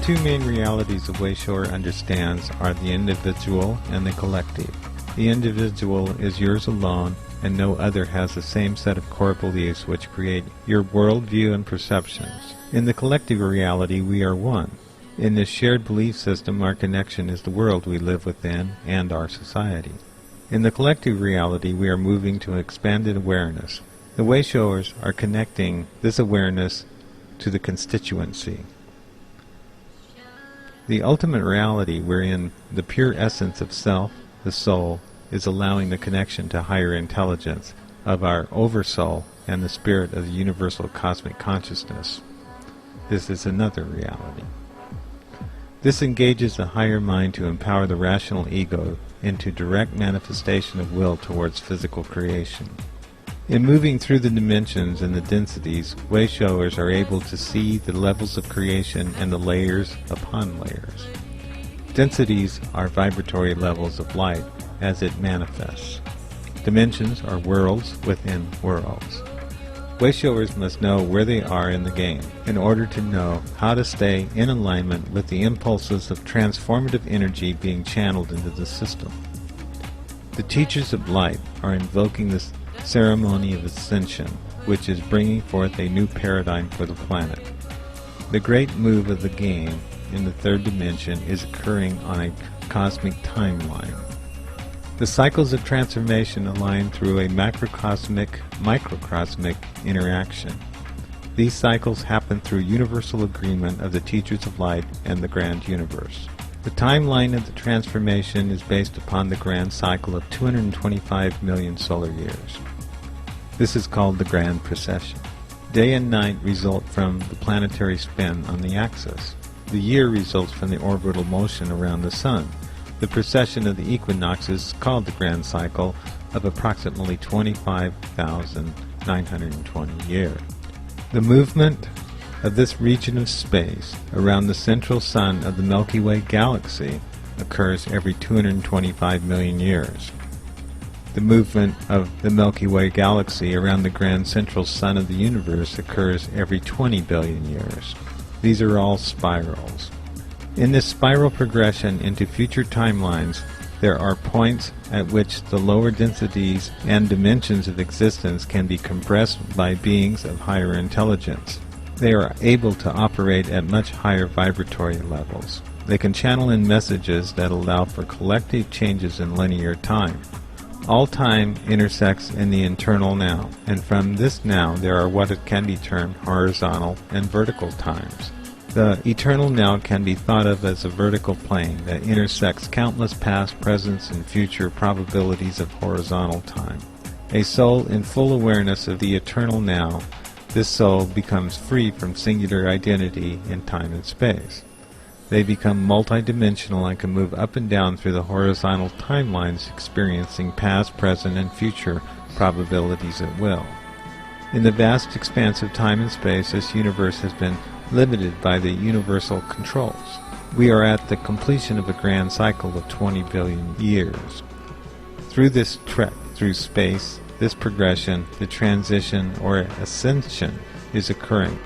two main realities a Wayshower understands are the individual and the collective. The individual is yours alone, and no other has the same set of core beliefs which create your worldview and perceptions. In the collective reality, we are one. In this shared belief system, our connection is the world we live within and our society. In the collective reality, we are moving to expanded awareness. The Wayshowers are connecting this awareness to the constituency. The ultimate reality wherein the pure essence of self, the soul, is allowing the connection to higher intelligence of our oversoul and the spirit of the universal cosmic consciousness. This is another reality. This engages the higher mind to empower the rational ego into direct manifestation of will towards physical creation. In moving through the dimensions and the densities, Wayshowers are able to see the levels of creation and the layers upon layers. Densities are vibratory levels of light as it manifests. Dimensions are worlds within worlds. Wayshowers must know where they are in the game in order to know how to stay in alignment with the impulses of transformative energy being channeled into the system. The teachers of light are invoking this ceremony of ascension, which is bringing forth a new paradigm for the planet. The great move of the game in the third dimension is occurring on a cosmic timeline. The cycles of transformation align through a macrocosmic-microcosmic interaction. These cycles happen through universal agreement of the teachers of light and the grand universe. The timeline of the transformation is based upon the grand cycle of 225 million solar years. This is called the grand precession. Day and night result from the planetary spin on the axis. The year results from the orbital motion around the sun. The precession of the equinoxes is called the grand cycle of approximately 25,920 years. The movement of this region of space around the central sun of the Milky Way galaxy occurs every 225 million years. The movement of the Milky Way galaxy around the grand central sun of the universe occurs every 20 billion years. These are all spirals. In this spiral progression into future timelines, there are points at which the lower densities and dimensions of existence can be compressed by beings of higher intelligence. They are able to operate at much higher vibratory levels. They can channel in messages that allow for collective changes in linear time. All time intersects in the eternal now, and from this now there are what can be termed horizontal and vertical times. The eternal now can be thought of as a vertical plane that intersects countless past, present, and future probabilities of horizontal time. A soul in full awareness of the eternal now, this soul becomes free from singular identity in time and space. They become multidimensional and can move up and down through the horizontal timelines, experiencing past, present, and future probabilities at will. In the vast expanse of time and space, this universe has been limited by the universal controls. We are at the completion of a grand cycle of 20 billion years. Through this trek through space, this progression, the transition or ascension is occurring.